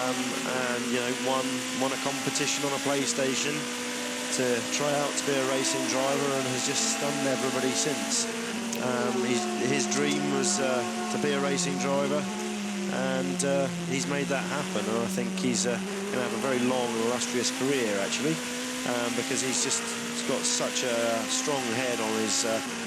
and you know, won a competition on a PlayStation to try out to be a racing driver, and has just stunned everybody since. His dream was to be a racing driver, and he's made that happen, and I think he's going to have a very long, illustrious career, actually, because he's got such a strong head on his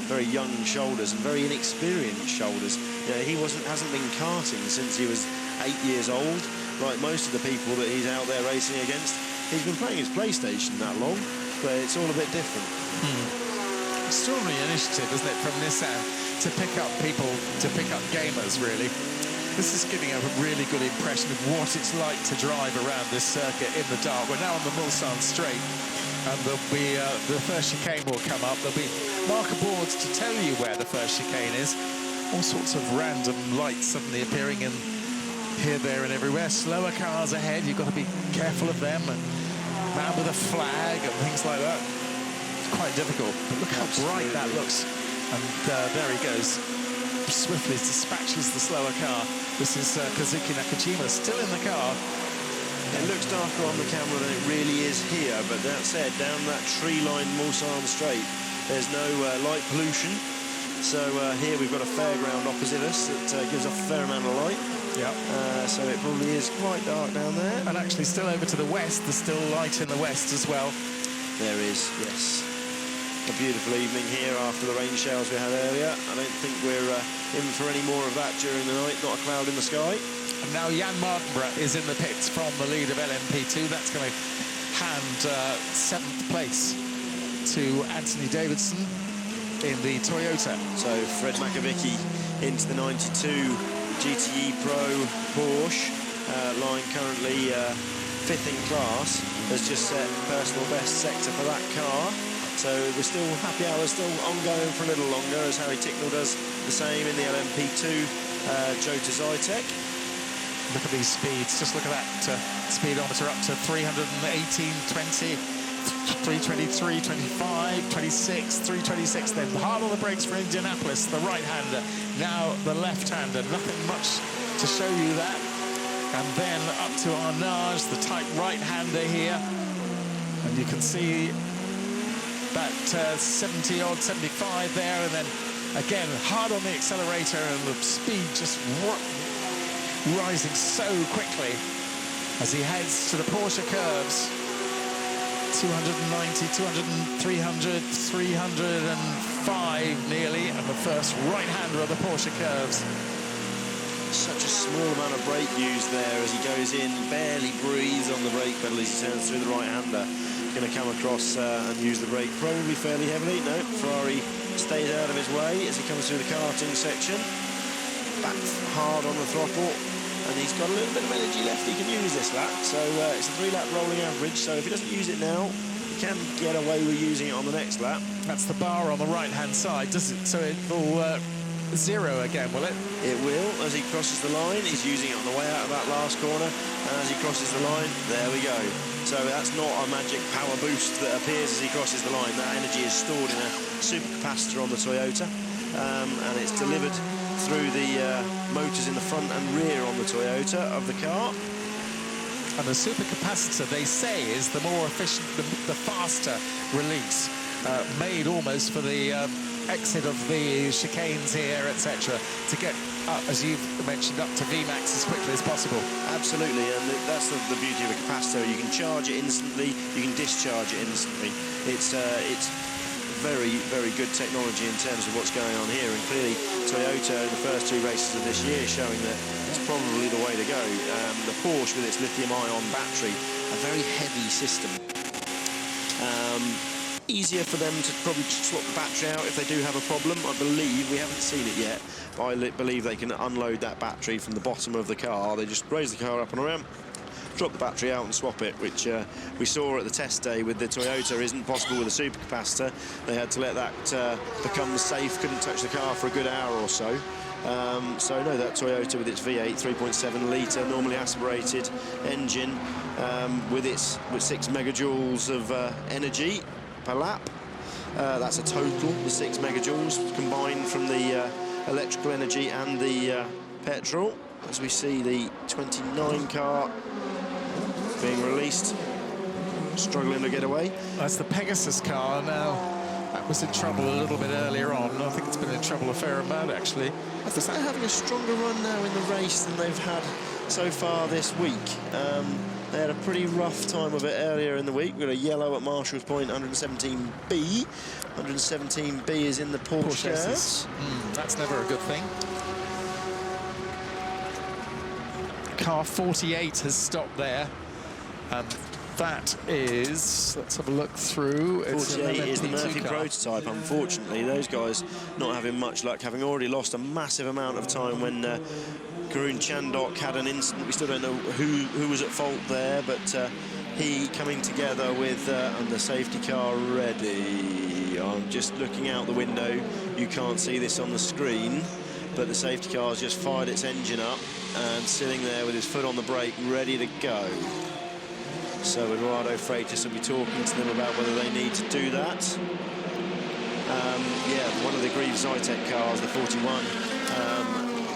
very young shoulders and very inexperienced shoulders. You know, he hasn't been karting since he was 8 years old, like most of the people that he's out there racing against. He's been playing his PlayStation that long, but it's all a bit different. Extraordinary initiative, isn't it, from Nissan to pick up people, to pick up gamers, really. This is giving a really good impression of what it's like to drive around this circuit in the dark. We're now on the Mulsanne Straight, and there'll be the first chicane will come up. There'll be marker boards to tell you where the first chicane is. All sorts of random lights suddenly appearing in here, there, and everywhere. Slower cars ahead, you've got to be careful of them. And man with a flag and things like that. It's quite difficult, but look how bright that looks. And there he goes. Swiftly dispatches the slower car. This is Kazuki Nakajima still in the car. It looks darker on the camera than it really is here, but that said, down that tree-lined Mulsanne Straight, there's no light pollution. So here we've got a fairground opposite us that gives off a fair amount of light. Yeah. So it probably is quite dark down there. And actually still over to the west, there's still light in the west as well. There is, yes. A beautiful evening here after the rain showers we had earlier. I don't think we're in for any more of that during the night, not a cloud in the sky. And now Jan Mardenborough is in the pits from the lead of LMP2. That's going to hand 7th place to Anthony Davidson in the Toyota. So Fred Makovicky into the 92 GTE Pro Porsche, lying currently 5th in class, has just set personal best sector for that car. So we're still, happy hour still ongoing for a little longer, as Harry Ticknell does the same in the LMP2 Jota Zytek. Look at these speeds, just look at that speedometer up to 318, 20, 323, 25, 26, 326, then hard on the brakes for Indianapolis, the right-hander, now the left-hander, nothing much to show you that. And then up to Arnage, the tight right-hander here, and you can see that 70-odd, 75 there, and then again, hard on the accelerator, and the speed just rising so quickly as he heads to the Porsche curves. 290, 200, 300, 305 nearly, and the first right-hander of the Porsche curves. Such a small amount of brake used there as he goes in, barely breathes on the brake pedal as he turns through the right-hander. Going to come across and use the brake probably fairly heavily. No, Ferrari stays out of his way as he comes through the karting section. Back hard on the throttle, and he's got a little bit of energy left he can use this lap. So it's a 3-lap rolling average, so if he doesn't use it now, he can get away with using it on the next lap. That's the bar on the right-hand side, does it? So it will zero again, will it? It will, as he crosses the line. He's using it on the way out of that last corner, and as he crosses the line, there we go. So that's not a magic power boost that appears as he crosses the line. That energy is stored in a supercapacitor on the Toyota, and it's delivered through the motors in the front and rear on the Toyota of the car. And the supercapacitor, they say, is the more efficient, the faster release, made almost for the exit of the chicanes here, etc., to get up, as you've mentioned, up to VMAX as quickly as possible. Absolutely, and that's the beauty of a capacitor. You can charge it instantly, you can discharge it instantly. It's very, very good technology in terms of what's going on here, and clearly Toyota in the first 2 races of this year showing that it's probably the way to go. The Porsche with its lithium-ion battery, a very heavy system. Easier for them to probably swap the battery out if they do have a problem. I believe, we haven't seen it yet, but I believe they can unload that battery from the bottom of the car. They just raise the car up and around, drop the battery out and swap it, which we saw at the test day with the Toyota isn't possible with a supercapacitor. They had to let that become safe, couldn't touch the car for a good hour or so. So no, that Toyota with its V8 3.7 litre normally aspirated engine with 6 megajoules of energy per lap. That's a total, the 6 megajoules combined from the electrical energy and the petrol. as we see the 29 car being released, struggling to get away. That's the Pegasus car now. That was in trouble a little bit earlier on. I think it's been in trouble a fair amount, actually. I think they're having a stronger run now in the race than they've had so far this week. They had a pretty rough time of it earlier in the week. We've got a yellow at Marshall's Point, 117B. 117B is in the Porsche. That's never a good thing. Car 48 has stopped there. And that is, let's have a look through. 48 is the Murphy prototype, unfortunately. Those guys not having much luck, having already lost a massive amount of time when Karun Chandok had an incident. We still don't know who was at fault there, but he coming together with and the safety car ready. I'm just looking out the window. You can't see this on the screen, but the safety car's just fired its engine up and sitting there with his foot on the brake, ready to go. So Eduardo Freitas will be talking to them about whether they need to do that. Yeah, one of the Grieve Zytek cars, the 41,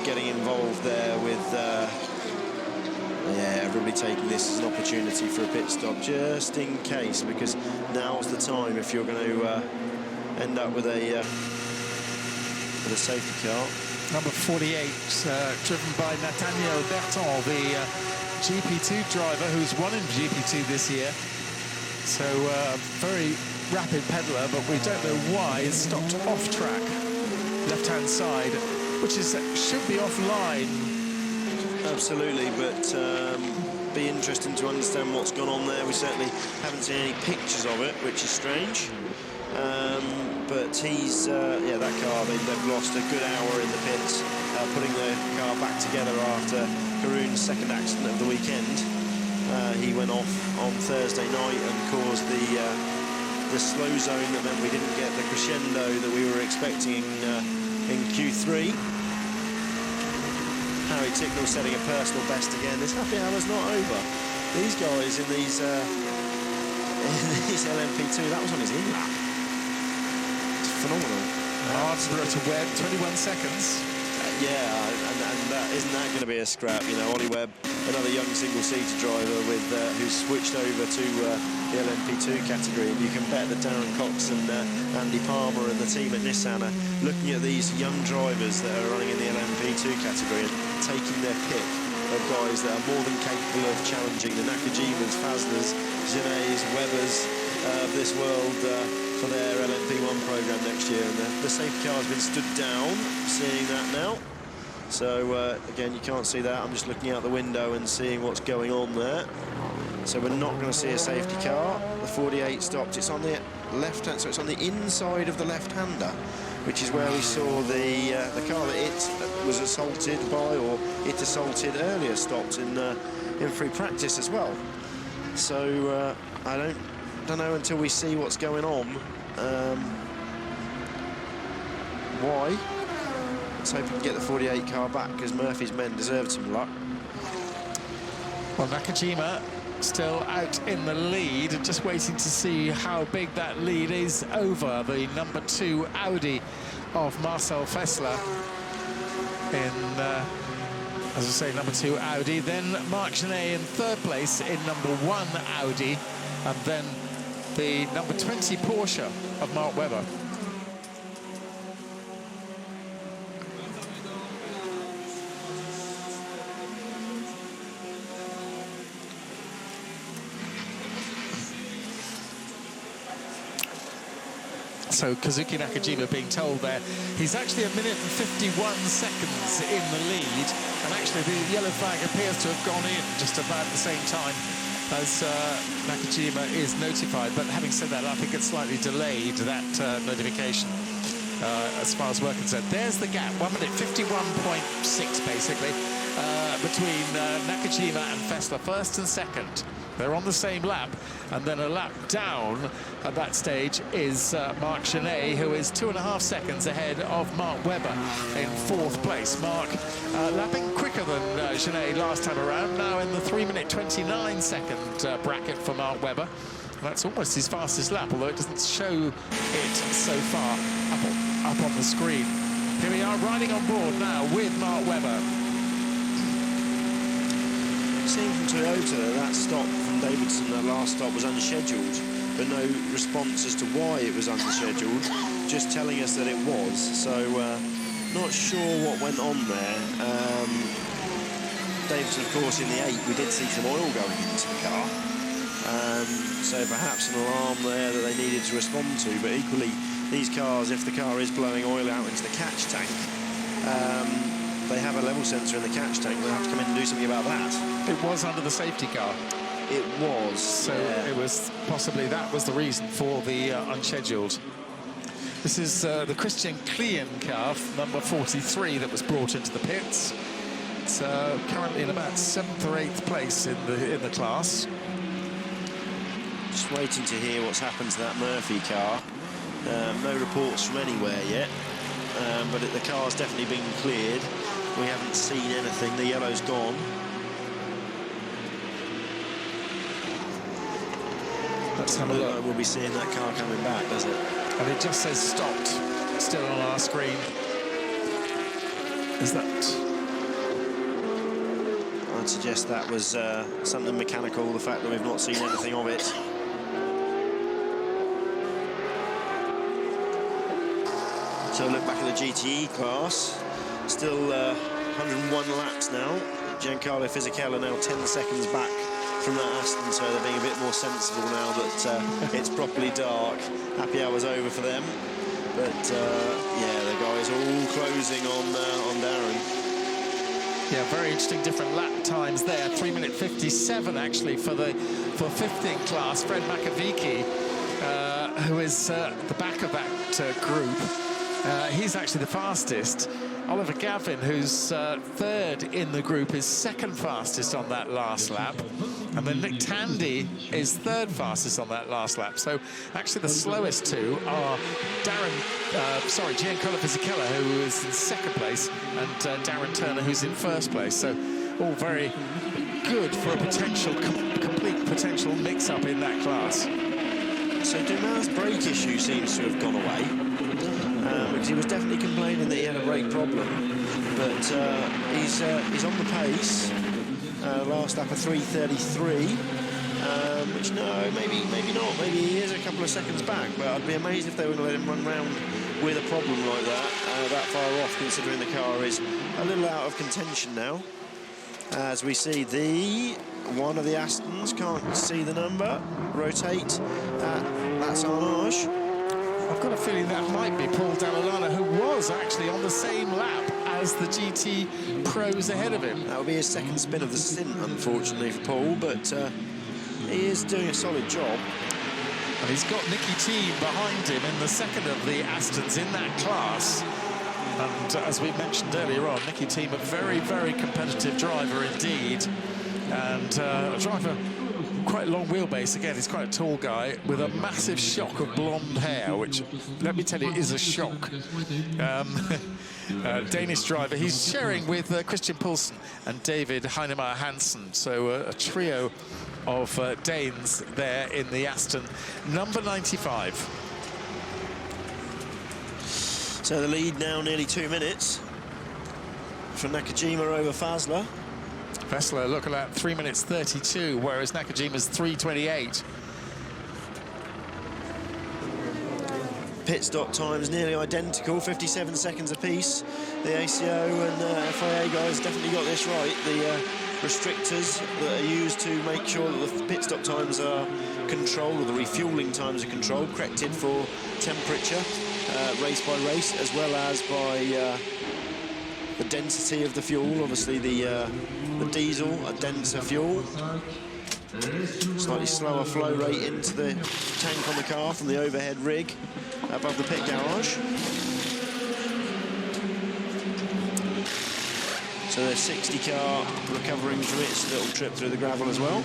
getting involved there with, yeah, everybody taking this as an opportunity for a pit stop, just in case, because now's the time if you're going to end up with a safety car. Number 48, driven by Nathaniel Berton, the GP2 driver who's won in GP2 this year. So very rapid peddler, but we don't know why he's stopped off track, left-hand side, which is should be offline. Absolutely, but be interesting to understand what's gone on there. We certainly haven't seen any pictures of it, which is strange. But he's, yeah, that car, they've lost a good hour in the pits, putting the car back together after Karun's second accident of the weekend. He went off on Thursday night and caused the slow zone that meant we didn't get the crescendo that we were expecting in Q3. Harry Ticknell setting a personal best again. This happy hour's not over. These guys in these LMP2, that was on his in-lap. It's phenomenal. Hard to Webb, 21 seconds. Yeah, and isn't that going to be a scrap? You know, Ollie Webb, another young single-seater driver with who's switched over to the LMP2 category. And you can bet that Darren Cox and Andy Palmer and the team at Nissan are looking at these young drivers that are running in the LMP2 category and taking their pick of guys that are more than capable of challenging the Nakajimas, Fasners, Zinnes, Webbers of this world for their LMP1 program next year. And the safety car has been stood down, seeing that now. So again, you can't see that. I'm just looking out the window and seeing what's going on there. So we're not going to see a safety car. The 48 stopped. It's on the left-hand, so it's on the inside of the left-hander, which is where we saw the car that it was assaulted by, or it assaulted earlier, stopped in free practice as well. So I don't know until we see what's going on. Why? Let's hope we can get the 48 car back, because Murphy's men deserved some luck. Well, Nakajima still out in the lead, just waiting to see how big that lead is over the number 2 Audi of Marcel Fessler in, as I say, number 2 Audi. Then Marc Genet in 3rd place in number 1 Audi, and then the number 20 Porsche of Mark Webber. So Kazuki Nakajima being told there he's actually 1 minute and 51 seconds in the lead, and actually the yellow flag appears to have gone in just about the same time as Nakajima is notified. But having said that, I think it's slightly delayed, that notification, as far as we're concerned. There's the gap, 1 minute 51.6 basically, between Nakajima and Fessler, first and second. They're on the same lap, and then a lap down at that stage is Marc Genet, who is 2.5 seconds ahead of Mark Webber in 4th place. Mark lapping quicker than Genet last time around, now in the 3 minute 29 second bracket for Mark Webber. That's almost his fastest lap, although it doesn't show it so far up on the screen. Here we are riding on board now with Mark Webber. Seeing from Toyota that stop from Davidson, that last stop, was unscheduled, but no response as to why it was unscheduled, just telling us that it was. So not sure what went on there. Davidson, of course, in the 8, we did see some oil going into the car. So perhaps an alarm there that they needed to respond to, but equally, these cars, if the car is blowing oil out into the catch tank, they have a level sensor in the catch tank. They'll have to come in and do something about that. It was under the safety car. It was. So it was possibly that was the reason for the unscheduled. This is the Christian Klein car, number 43, that was brought into the pits. It's currently in about 7th or 8th place in the class. Just waiting to hear what's happened to that Murphy car. No reports from anywhere yet, but the car's definitely been cleared. We haven't seen anything. The yellow's gone. Let's have a look. We'll be seeing that car coming back, does it? And it just says stopped, still on our screen. Is that... I'd suggest that was something mechanical, the fact that we've not seen anything of it. So look back at the GTE class. Still 101 laps now. Giancarlo Fisichella now 10 seconds back from that Aston, so they're being a bit more sensible now that it's properly dark. Happy hour's over for them. But yeah, the guys are all closing on Darren. Yeah, very interesting different lap times there. 3 minute 57 actually for 5th in class. Fred Makovici, who is the back of that group. He's actually the fastest. Oliver Gavin, who's 3rd in the group, is 2nd fastest on that last lap. And then Nick Tandy is 3rd fastest on that last lap. So actually the slowest two are Giancarlo Fisichella, who is in 2nd place, and Darren Turner, who's in 1st place. So all very good for a potential, complete potential mix-up in that class. So Dumas' brake issue seems to have gone away. Because he was definitely complaining that he had a brake problem, but he's on the pace. Last lap of 3:33, which maybe not. Maybe he is a couple of seconds back, but I'd be amazed if they were going to let him run round with a problem like that far off, considering the car is a little out of contention now. As we see one of the Astons, can't see the number, rotate. That's Arnage. I've got a feeling that might be Paul Dall'Anna, who was actually on the same lap as the GT pros ahead of him. That will be his 2nd spin of the stint, unfortunately, for Paul, but he is doing a solid job. And he's got Nicky Team behind him in the 2nd of the Astons in that class. And as we mentioned earlier on, Nicky Team, a very, very competitive driver indeed. And a driver, quite a long wheelbase. Again, he's quite a tall guy with a massive shock of blonde hair, which, let me tell you, is a shock. Danish driver. He's sharing with Christian Poulsen and David Heinemeier Hansen. So a trio of Danes there in the Aston. Number 95. So the lead now nearly 2 minutes for Nakajima over Fasler. Fasler looking at 3 minutes 32, whereas Nakajima's 3:28. Pit stop times nearly identical, 57 seconds apiece. The ACO and FIA guys definitely got this right. The restrictors that are used to make sure that the pit stop times are controlled, or the refuelling times are controlled, corrected for temperature, race by race, as well as by the density of the fuel. Obviously the diesel, a denser fuel. Slightly slower flow rate into the tank on the car from the overhead rig above the pit garage. So the 60 car recovering from its little trip through the gravel as well.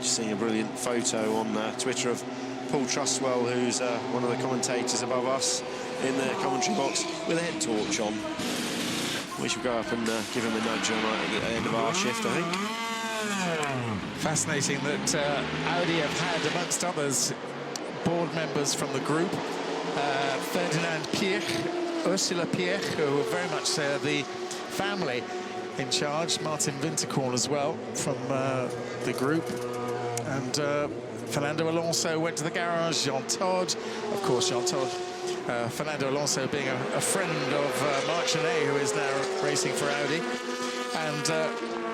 Just seeing a brilliant photo on Twitter of Paul Trustwell, who's one of the commentators above us in the commentary box with a head torch on. We should go up and give him a nudge on at the end of our shift, I think. Fascinating that Audi have had, amongst others, board members from the group. Ferdinand Piech, Ursula Piech, who are very much the family in charge. Martin Winterkorn as well from the group. And Fernando Alonso went to the garage. Jean Todt, of course, Jean Todt. Fernando Alonso being a friend of Marc Genet, who is now racing for Audi. And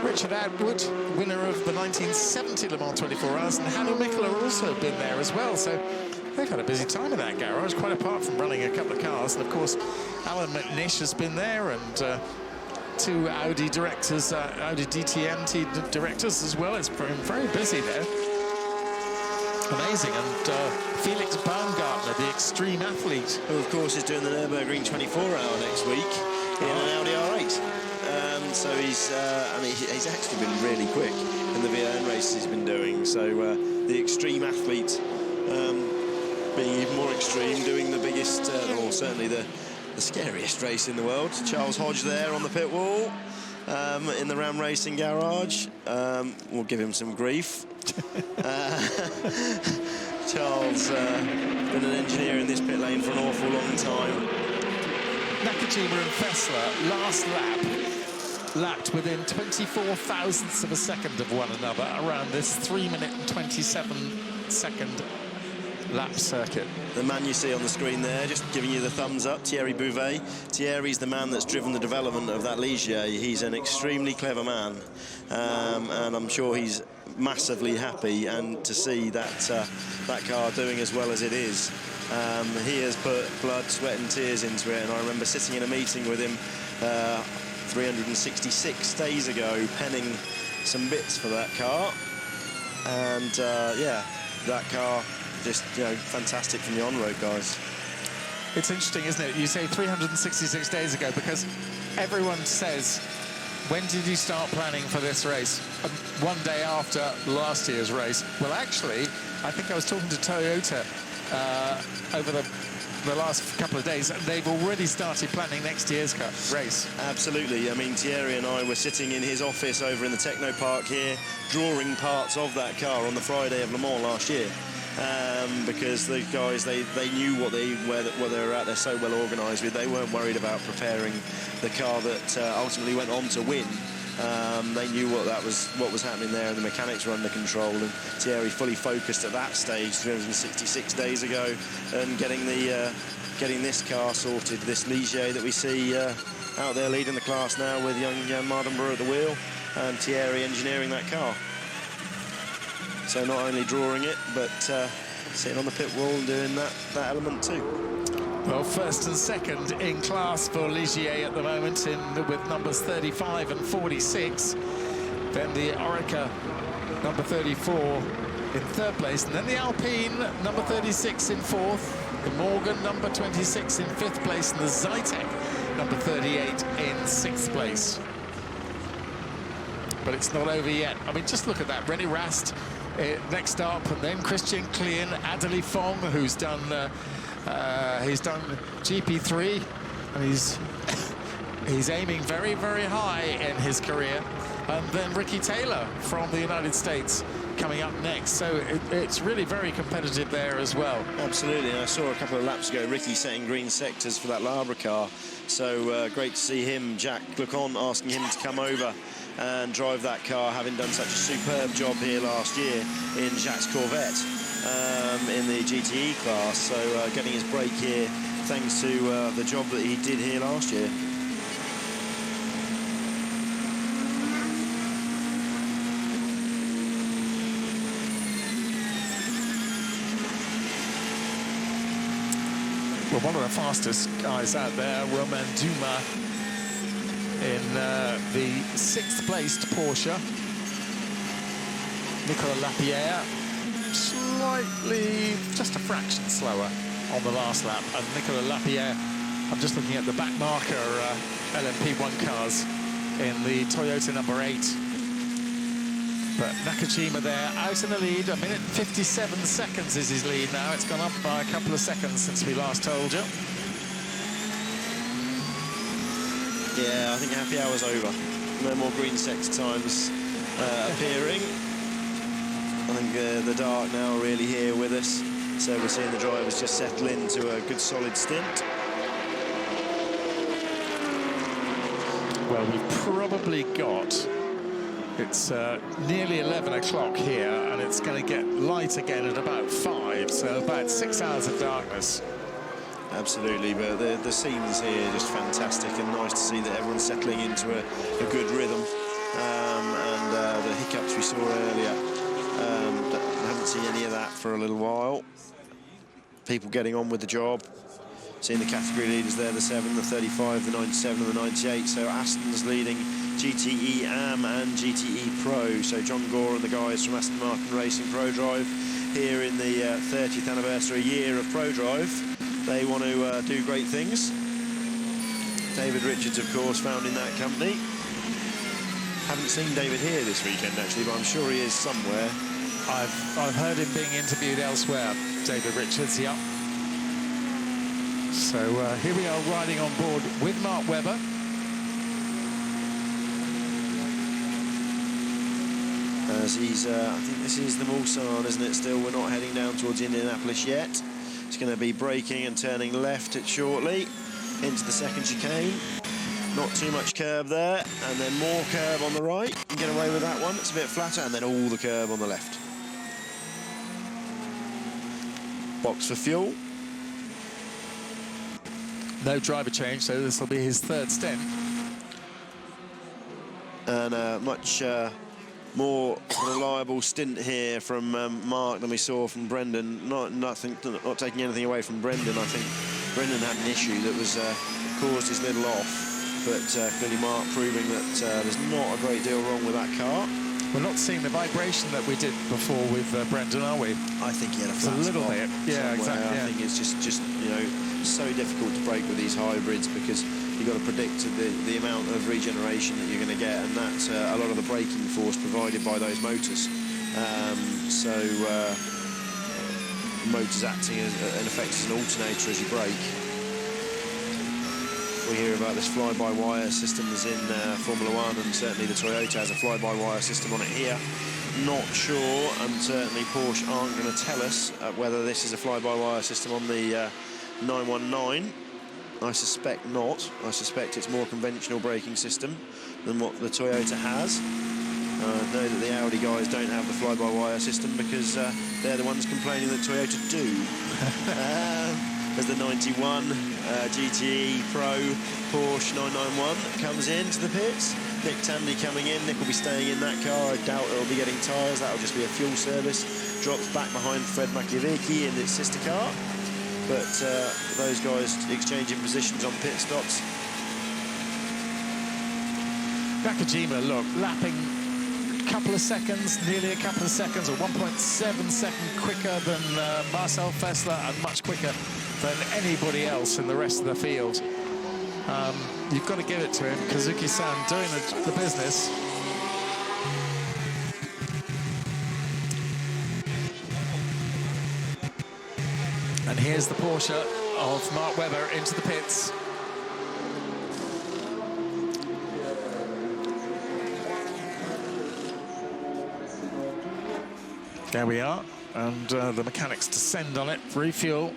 Richard Atwood, winner of the 1970 Le Mans 24 Hours, and Hannu Mikkola also been there as well. So they've had a busy time in that garage, quite apart from running a couple of cars. And of course, Alan McNish has been there, and two Audi directors, Audi DTM directors as well. It's been very busy there. Amazing. And Felix Baumgartner, the extreme athlete, who of course is doing the Nürburgring 24-hour next week in an Audi R8. So he's, I mean, he's actually been really quick in the V8 races he's been doing. So the extreme athlete, being even more extreme, doing the biggest, or certainly the scariest race in the world. Charles Hodge there on the pit wall in the Ram Racing garage. We'll give him some grief. Charles been an engineer in this pit lane for an awful long time. Nakajima and Fessler, last lap, lapped within 24 thousandths of a second of one another around this 3-minute and 27-second lap circuit. The man you see on the screen there, just giving you the thumbs up, Thierry Bouvet. Thierry's the man that's driven the development of that Ligier. He's an extremely clever man, and I'm sure he's massively happy and to see that that car doing as well as it is. He has put blood, sweat and tears into it, and I remember sitting in a meeting with him 366 days ago, penning some bits for that car, and yeah, that car just, you know, fantastic from the on-road guys. It's interesting, isn't it? You say 366 days ago, because everyone says, when did you start planning for this race? One day after last year's race. Well, actually, I think I was talking to Toyota over the last couple of days, and they've already started planning next year's race. Absolutely. I mean, Thierry and I were sitting in his office over in the Techno Park here, drawing parts of that car on the Friday of Le Mans last year. Because the guys, they knew what they were at. They're so well organised with. They weren't worried about preparing the car that ultimately went on to win. They knew what was happening there, and the mechanics were under control. And Thierry fully focused at that stage 366 days ago, and getting this car sorted, this Ligier that we see out there leading the class now with young Mardenborough at the wheel, and Thierry engineering that car. So not only drawing it, but sitting on the pit wall and doing that element too. Well, first and second in class for Ligier at the moment, with numbers 35 and 46. Then the Orica, number 34, in third place. And then the Alpine, number 36 in fourth. The Morgan, number 26 in fifth place. And the Zytek, number 38 in sixth place. But it's not over yet. I mean, just look at that. René Rast next up, and then Christian Klien, Adderley Fong, who's done GP3, and he's aiming very, very high in his career. And then Ricky Taylor from the United States coming up next. So it's really very competitive there as well. Absolutely. And I saw a couple of laps ago Ricky setting green sectors for that Labra car. So great to see him. Jack Lecon asking him to come over and drive that car, having done such a superb job here last year in Jacques Corvette in the GTE class. So getting his break here thanks to the job that he did here last year. Well, one of the fastest guys out there, Romain Dumas, in the sixth-placed Porsche. Nicolas Lapierre, slightly, just a fraction slower on the last lap. And Nicolas Lapierre, I'm just looking at the back marker LMP1 cars in the Toyota number 8. But Nakajima there, out in the lead. 1 minute 57 seconds is his lead now. It's gone up by a couple of seconds since we last told you. Yeah, I think happy hour's over. No more green sector times appearing. I think the dark now are really here with us. So we're seeing the drivers just settle into a good solid stint. Well, we've probably got... It's nearly 11 o'clock here, and it's going to get light again at about 5, so about 6 hours of darkness. Absolutely, but the scenes here are just fantastic, and nice to see that everyone's settling into a good rhythm. And the hiccups we saw earlier, I haven't seen any of that for a little while. People getting on with the job. Seeing the category leaders there, the 7, the 35, the 97 and the 98. So Aston's leading GTE AM and GTE Pro. So John Gore and the guys from Aston Martin Racing Pro Drive here in the 30th anniversary year of Pro Drive. They want to do great things. David Richards, of course, founding that company. Haven't seen David here this weekend, actually, but I'm sure he is somewhere. I've heard him being interviewed elsewhere, David Richards, yeah. So here we are riding on board with Mark Webber. As he's, I think this is the Mulsanne, isn't it? Still, we're not heading down towards Indianapolis yet. It's going to be braking and turning left shortly into the second chicane. Not too much curb there, and then more curb on the right. You can get away with that one. It's a bit flatter, and then all the curb on the left. Box for fuel. No driver change, so this will be his third stint. And a much more reliable stint here from Mark than we saw from Brendan. Not taking anything away from Brendan. I think Brendan had an issue that was caused his little off. But clearly Mark proving that there's not a great deal wrong with that car. We're not seeing the vibration that we did before with Brendan, are we? I think he had a flat little spot bit. Yeah, somewhere. exactly. I think it's just you know, so difficult to brake with these hybrids because you've got to predict the amount of regeneration that you're going to get, and that's a lot of the braking force provided by those motors. Motors acting as, in effect as an alternator as you brake. We hear about this fly-by-wire system that's in Formula One, and certainly the Toyota has a fly-by-wire system on it here. Not sure, and certainly Porsche aren't going to tell us whether this is a fly-by-wire system on the 919. I suspect not. I suspect it's more conventional braking system than what the Toyota has. I know that the Audi guys don't have the fly-by-wire system because they're the ones complaining that Toyota do. As the 91 GTE Pro Porsche 991 comes into the pits. Nick Tandy coming in. Nick will be staying in that car. I doubt it'll be getting tyres. That'll just be a fuel service. Drops back behind Fred Machiavicki in its sister car. But those guys exchanging positions on pit stops. Nakajima, look, lapping a couple of seconds, nearly a couple of seconds, or 1.7 seconds quicker than Marcel Fessler, and much quicker than anybody else in the rest of the field. You've got to give it to him. Kazuki-san doing the business. And here's the Porsche of Mark Webber into the pits. There we are, and the mechanics descend on it, refuel,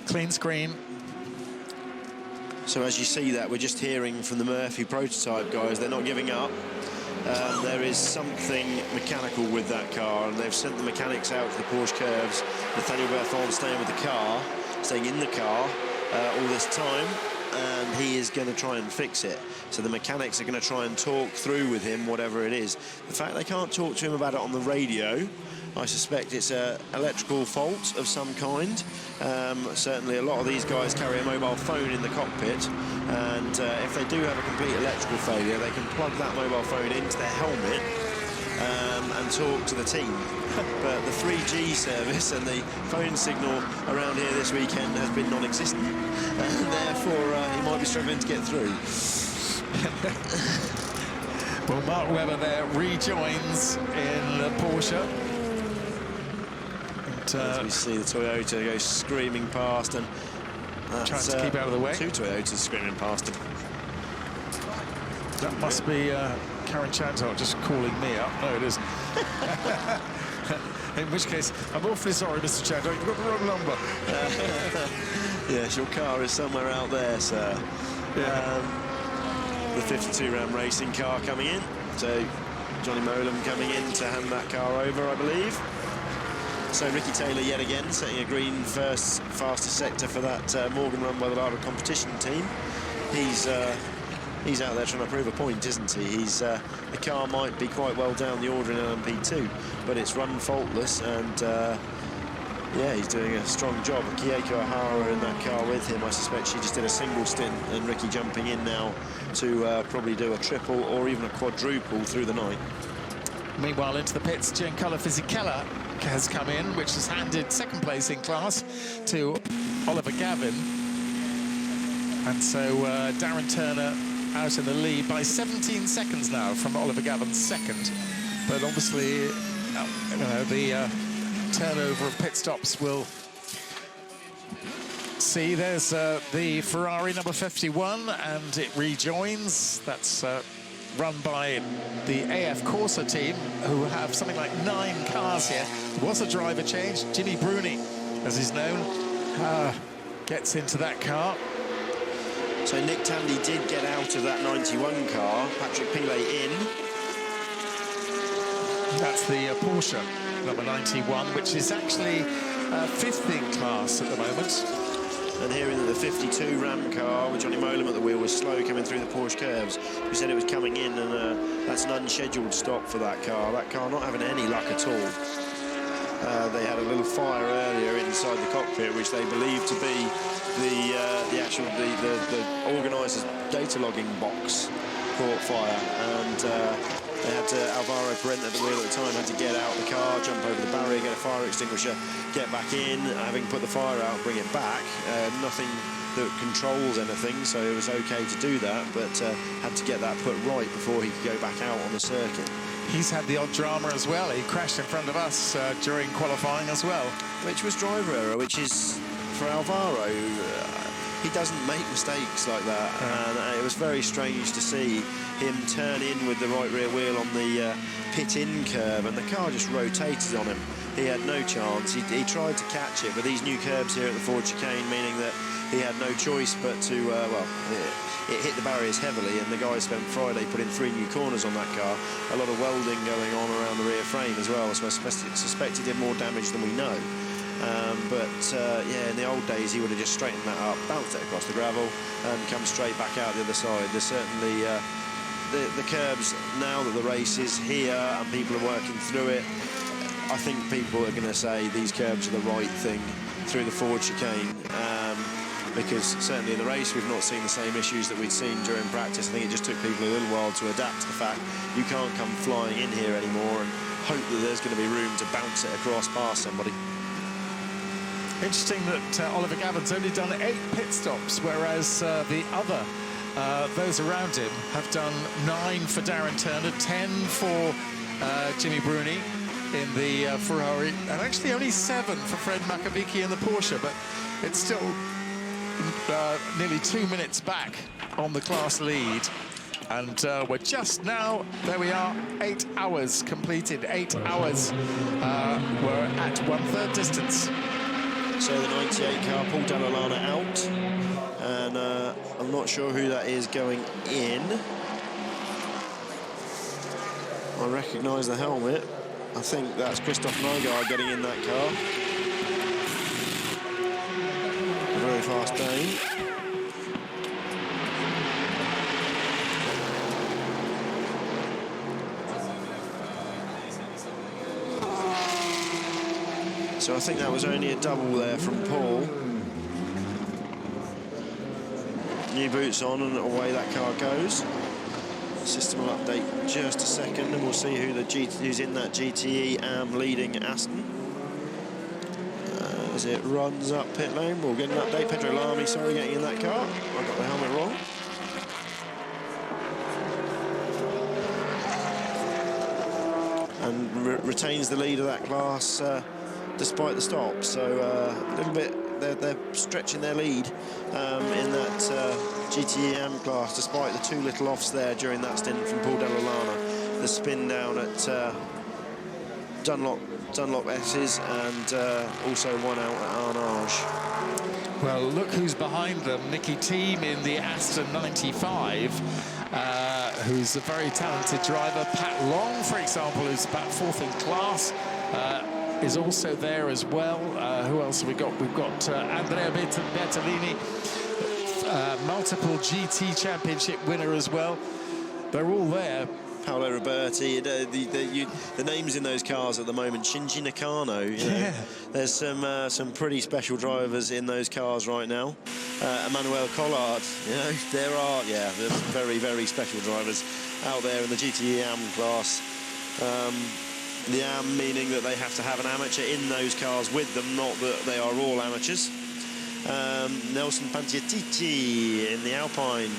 clean screen. So as you see that, we're just hearing from the Murphy prototype guys, they're not giving up. There is something mechanical with that car, and they've sent the mechanics out to the Porsche curves. Nathaniel Berthon staying with the car, staying in the car all this time, and he is going to try and fix it. So the mechanics are going to try and talk through with him whatever it is. The fact they can't talk to him about it on the radio, I suspect it's an electrical fault of some kind. Certainly a lot of these guys carry a mobile phone in the cockpit, and if they do have a complete electrical failure, they can plug that mobile phone into their helmet and talk to the team. But the 3G service and the phone signal around here this weekend has been non-existent, and therefore he might be struggling to get through. Well, Mark Webber there rejoins in the Porsche. As we see the Toyota go screaming past, and trying to keep out of the way. Two Toyotas screaming past him. That must be Karen Chantal just calling me up. No, it isn't. In which case, I'm awfully sorry, Mr. Chantal, you've got the wrong number. Yes, your car is somewhere out there, sir. Yeah. the 52 Ram racing car coming in. So Johnny Molam coming in to hand that car over, I believe. So Ricky Taylor yet again setting a green first fastest sector for that Morgan Run Weather competition team. He's out there trying to prove a point, isn't he? The car might be quite well down the order in LMP2, but it's run faultless, and yeah, he's doing a strong job. Kieko O'Hara in that car with him. I suspect she just did a single stint, and Ricky jumping in now to probably do a triple or even a quadruple through the night. Meanwhile, into the pits, Giancarlo Fisichella has come in, which has handed second place in class to Oliver Gavin. And so Darren Turner out in the lead by 17 seconds now from Oliver Gavin's second. But obviously, you know, the turnover of pit stops will see. There's the Ferrari number 51, and it rejoins. That's run by the AF Corsa team, who have something like 9 cars here. There was a driver change. Jimmy Bruni, as he's known, gets into that car. So Nick Tandy did get out of that 91 car. Patrick Pilet in. That's the Porsche number 91, which is actually 5th in class at the moment. And here in the 52 Ram car with Johnny Molam at the wheel was slow coming through the Porsche curves. We said it was coming in, and that's an unscheduled stop for that car. That car not having any luck at all. They had a little fire earlier inside the cockpit, which they believe to be the actual organiser's data logging box caught fire, and they had Alvaro Parente at the wheel at the time had to get out the car, jump over the barrier, get a fire extinguisher, get back in, having put the fire out, bring it back. Nothing that controls anything, so it was okay to do that, but had to get that put right before he could go back out on the circuit. He's had the odd drama as well. He crashed in front of us during qualifying as well. Which was driver error, which is, for Alvaro, he doesn't make mistakes like that. And it was very strange to see him turn in with the right rear wheel on the pit-in curve, and the car just rotated on him. He had no chance. He tried to catch it, but these new curbs here at the Ford chicane, meaning that he had no choice but to, well, it hit the barriers heavily, and the guys spent Friday putting 3 new corners on that car. A lot of welding going on around the rear frame as well, so I suspect he did more damage than we know. Yeah, in the old days, he would have just straightened that up, bounced it across the gravel, and come straight back out the other side. There's certainly the curbs, now that the race is here and people are working through it, I think people are going to say these curbs are the right thing through the Ford chicane. Because certainly in the race we've not seen the same issues that we'd seen during practice. I think it just took people a little while to adapt to the fact you can't come flying in here anymore and hope that there's going to be room to bounce it across past somebody. Interesting that Oliver Gavin's only done 8 pit stops, whereas the other, those around him, have done 9 for Darren Turner, 10 for Jimmy Bruni in the Ferrari, and actually only 7 for Fred Makavicki in the Porsche, but it's still nearly 2 minutes back on the class lead. And we're just now, there we are, 8 hours completed. 8 hours, we're at 1/3 distance. So the 98 car, Paul Dall'Olana out, and I'm not sure who that is going in. I recognise the helmet. I think that's Christoph Nygaard getting in that car. A very fast Dane. So I think that was only a double there from Paul. New boots on and away that car goes. System will update just a second and we'll see who's in that GTE AM leading Aston. As it runs up pit lane, we'll get an update. Pedro Lamy, sorry, getting in that car. I got the helmet wrong. And retains the lead of that class despite the stop. So a little bit, they're stretching their lead in that GTEM class, despite the 2 little offs there during that stint from Paul Dall'Olana. The spin down at Dunlop S's, and also 1 out at Arnage. Well, look who's behind them. Nicky Thiem in the Aston 95. who's a very talented driver. Pat Long, for example, who's about 4th in class, is also there as well. Who else have we got? We've got Andrea Bertolini, multiple GT championship winner as well. They're all there. Paolo Roberti, the names in those cars at the moment. Shinji Nakano, you know, there's some pretty special drivers in those cars right now. Emmanuel Collard, you know, there's very, very special drivers out there in the GT AM class. The AM meaning that they have to have an amateur in those cars with them, not that they are all amateurs. Nelson Panciatici in the Alpine,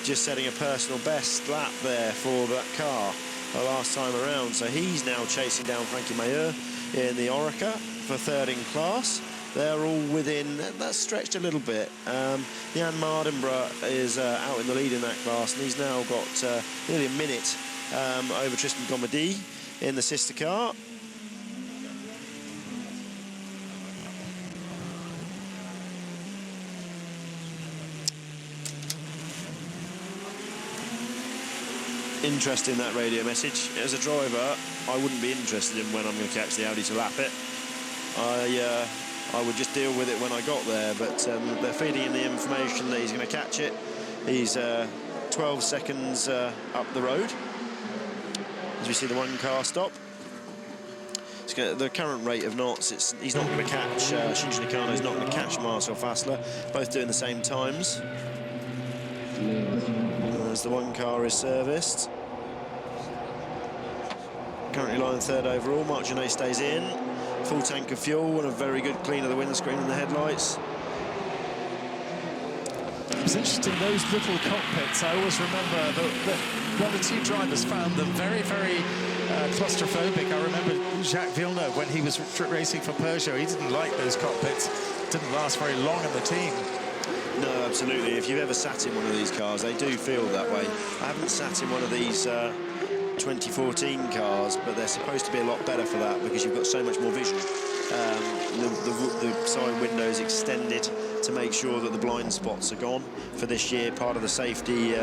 just setting a personal best lap there for that car the last time around. So he's now chasing down Frankie Mayer in the Oreca for 3rd in class. They're all within, that's stretched a little bit. Jan Mardenborough is out in the lead in that class, and he's now got nearly a minute over Tristan Gomedy in the sister car. Interesting, that radio message. As a driver, I wouldn't be interested in when I'm going to catch the Audi to lap it. I would just deal with it when I got there, but they're feeding in the information that he's going to catch it. He's 12 seconds up the road. As we see the one car stop. The current rate of knots, he's not going to catch, Shinji Nakano is not going to catch Marcel Fassler, both doing the same times. As the one car is serviced. Currently lying 3rd overall. Marc Genet stays in. Full tank of fuel and a very good clean of the windscreen and the headlights. It was interesting, those little cockpits. I always remember that one or two drivers found them very, very claustrophobic. I remember Jacques Villeneuve, when he was racing for Peugeot, he didn't like those cockpits. Didn't last very long in the team. No, absolutely. If you've ever sat in one of these cars, they do feel that way. I haven't sat in one of these 2014 cars, but they're supposed to be a lot better for that because you've got so much more vision. The side windows extended to make sure that the blind spots are gone for this year. Part of the safety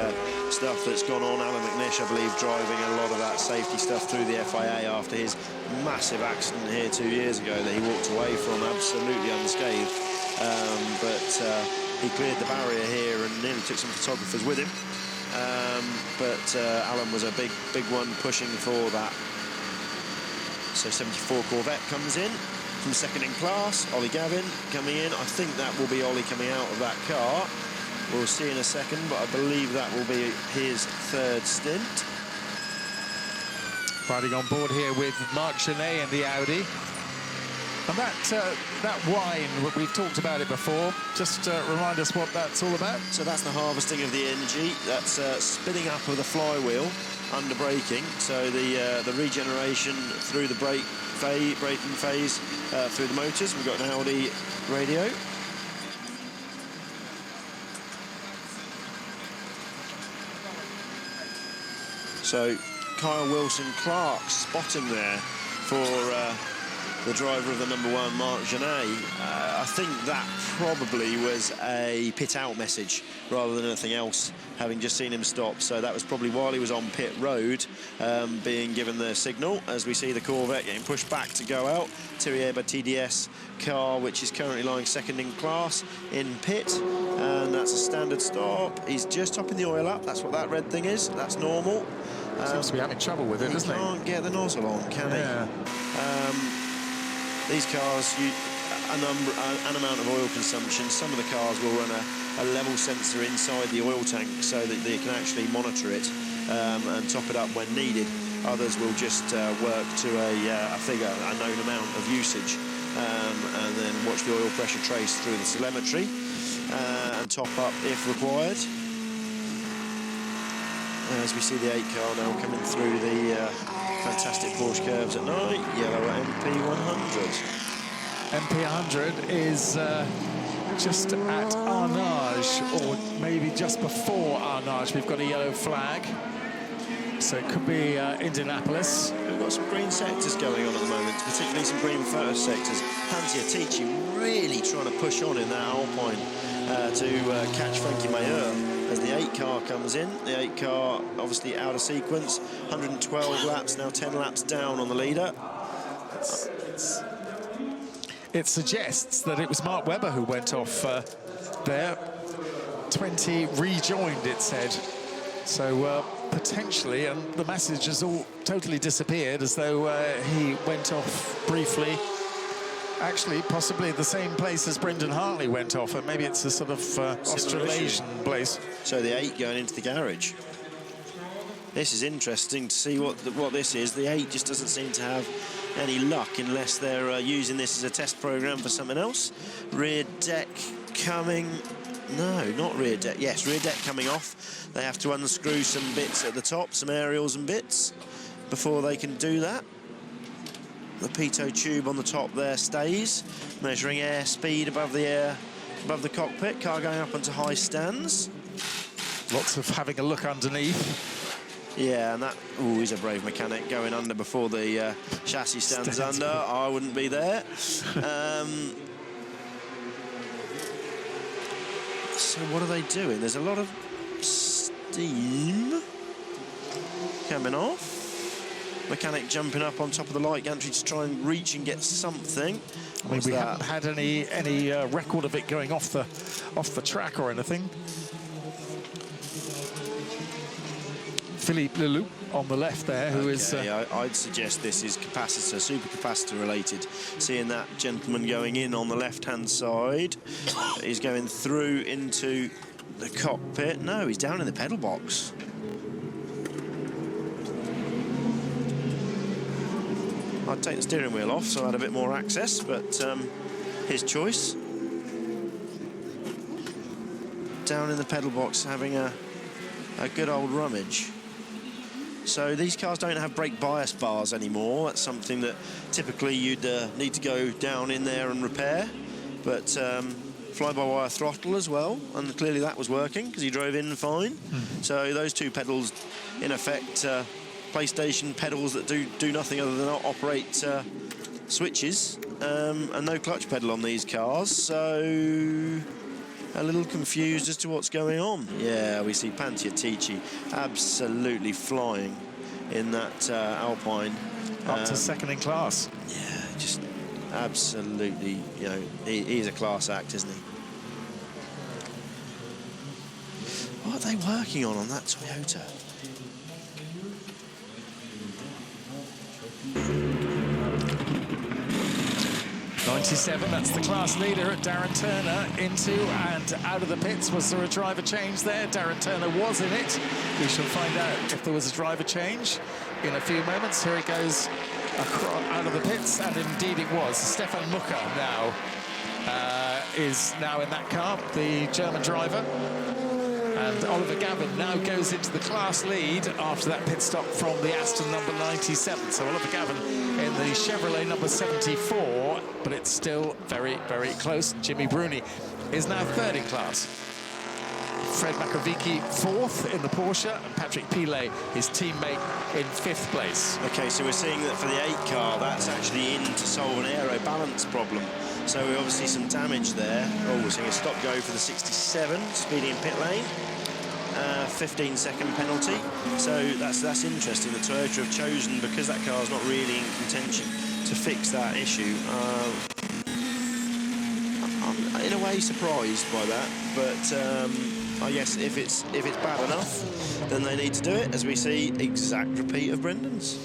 stuff that's gone on. Alan McNish, I believe, driving a lot of that safety stuff through the FIA after his massive accident here 2 years ago that he walked away from absolutely unscathed. He cleared the barrier here and nearly took some photographers with him. Alan was a big one pushing for that. So 74 Corvette comes in from 2nd in class. Ollie Gavin coming in. I think that will be Ollie coming out of that car. We'll see in a second, but I believe that will be his 3rd stint. Riding on board here with Marc Genet in the Audi. And that wine, we've talked about it before. Just remind us what that's all about. So that's the harvesting of the energy. That's spinning up of the flywheel under braking. So the regeneration through the braking phase through the motors. We've got an Audi radio. So Kyle Wilson-Clark spotting there for the driver of the #1, Marc Genet. I think that probably was a pit-out message rather than anything else, having just seen him stop. So that was probably while he was on pit road, being given the signal, as we see the Corvette getting pushed back to go out. Thierry Hébert TDS car, which is currently lying 2nd in class in pit, and that's a standard stop. He's just topping the oil up. That's what that red thing is. That's normal. Seems to be having trouble with it, doesn't he? Can't get the nozzle on, can he? These cars, an amount of oil consumption. Some of the cars will run a level sensor inside the oil tank so that they can actually monitor it and top it up when needed. Others will just work to a figure, a known amount of usage, and then watch the oil pressure trace through the telemetry and top up if required. As we see the 8 car now coming through the fantastic Porsche curves at night, yellow MP100. MP100 is just at Arnage, or maybe just before Arnage. We've got a yellow flag, so it could be Indianapolis. We've got some green sectors going on at the moment, particularly some green first sectors. Panciatici really trying to push on in that Alpine to catch Frankie Mayer. as the 8 car comes in. The 8 car obviously out of sequence, 112 laps, now 10 laps down on the leader. It suggests that it was Mark Webber who went off there. 20 rejoined, it said. So potentially, and the message has all totally disappeared, as though he went off briefly. Actually, possibly the same place as Brendan Hartley went off, and maybe it's a sort of Australasian place. So the 8 going into the garage. This is interesting to see what this is. The 8 just doesn't seem to have any luck unless they're using this as a test program for something else. Rear deck coming. No, not rear deck. Yes, rear deck coming off. They have to unscrew some bits at the top, some aerials and bits, before they can do that. The pitot tube on the top there stays, measuring airspeed above the cockpit. Car going up onto high stands. Lots of having a look underneath. Yeah, and that, oh, he's a brave mechanic going under before the chassis stands under. I wouldn't be there. So what are they doing? There's a lot of steam coming off. Mechanic jumping up on top of the light gantry to try and reach and get something. I mean, we haven't had any record of it going off the track or anything. Philippe Leloup on the left there, who is... I'd suggest this is capacitor, supercapacitor related. Seeing that gentleman going in on the left-hand side. He's going through into the cockpit. No, he's down in the pedal box. I'd take the steering wheel off so I had a bit more access, but his choice. Down in the pedal box having a good old rummage. So these cars don't have brake bias bars anymore. That's something that typically you'd need to go down in there and repair. But fly-by-wire throttle as well, and clearly that was working because he drove in fine. So those 2 pedals, in effect, PlayStation pedals that do nothing other than operate switches, and no clutch pedal on these cars. So a little confused as to what's going on. Yeah, we see Pantiatici absolutely flying in that Alpine. Up to second in class. Yeah, just absolutely, you know, he's a class act, isn't he? What are they working on that Toyota? '97, that's the class leader at Darren Turner. Into and out of the pits. Was there a driver change there? Darren Turner was in it. We shall find out if there was a driver change in a few moments. Here he goes out of the pits, and indeed it was. Stefan Mucker now is now in that car, the German driver. And Oliver Gavin now goes into the class lead after that pit stop from the Aston number 97. So Oliver Gavin in the Chevrolet number 74, but it's still very, very close. Jimmy Bruni is now third in class. Fred Makovici fourth in the Porsche, and Patrick Pilet, his teammate, in 5th place. Okay, so we're seeing that for the 8 car, that's actually in to solve an aero balance problem. So we obviously some damage there. Oh, we're seeing a stop go for the 67, speeding in pit lane. 15-second penalty. So that's interesting. The Toyota have chosen, because that car's not really in contention, to fix that issue. I'm in a way surprised by that, but I guess if it's bad enough, then they need to do it. As we see, exact repeat of Brendan's.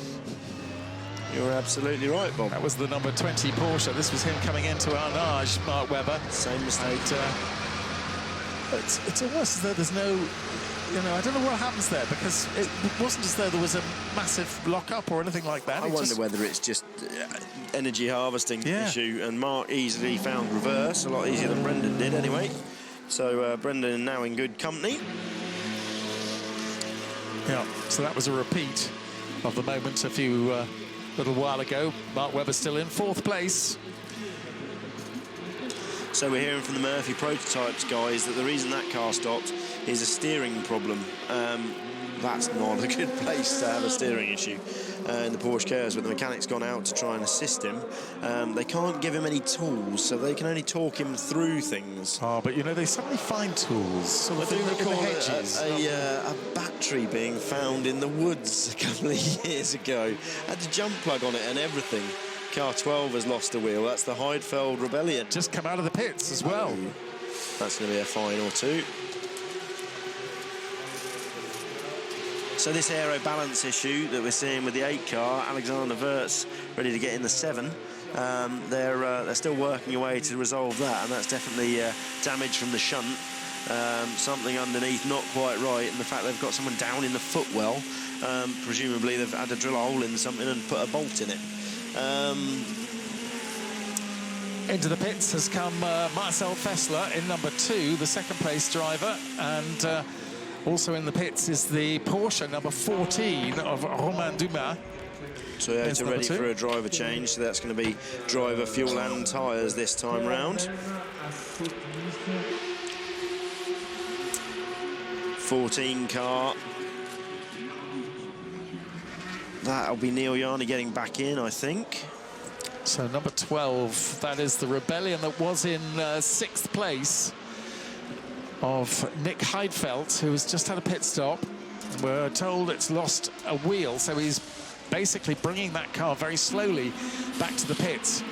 You're absolutely right, Bob. That was the number 20 Porsche. This was him coming into Arnage, Mark Webber. Same mistake. And, it's almost as though there's no, you know, I don't know what happens there, because it wasn't as though there was a massive lock-up or anything like that. I wonder whether it's just energy harvesting issue, and Mark easily found reverse, a lot easier than Brendan did anyway. So Brendan now in good company. Yeah, so that was a repeat of the moment a few little while ago. Mark Webber still in 4th place. So we're hearing from the Murphy Prototypes guys that the reason that car stopped is a steering problem. that's not a good place to have a steering issue in the Porsche cars. But the mechanic's gone out to try and assist him. They can't give him any tools, so they can only talk him through things. Oh, but you know, they suddenly find tools. So I do recall hedges. a battery being found in the woods a couple of years ago. Had a jump plug on it and everything. Car 12 has lost a wheel. That's the Heidfeld Rebellion. Just come out of the pits as well. That's going to be a fine or two. So this aero balance issue that we're seeing with the 8 car, Alexander Wirtz ready to get in the 7. They're still working away to resolve that, and that's definitely damage from the shunt. Something underneath not quite right, and the fact they've got someone down in the footwell. Presumably they've had to drill a hole in something and put a bolt in it. Into the pits has come Marcel Fessler in number 2, the second-place driver, and also in the pits is the Porsche number 14 of Romain Dumas. Toyota ready for a driver change, so that's going to be driver, fuel and tyres this time round. 14 car. That'll be Neil Yarni getting back in, I think. So number 12, that is the Rebellion that was in 6th place of Nick Heidfeld, who has just had a pit stop. We're told it's lost a wheel, so he's basically bringing that car very slowly back to the pits.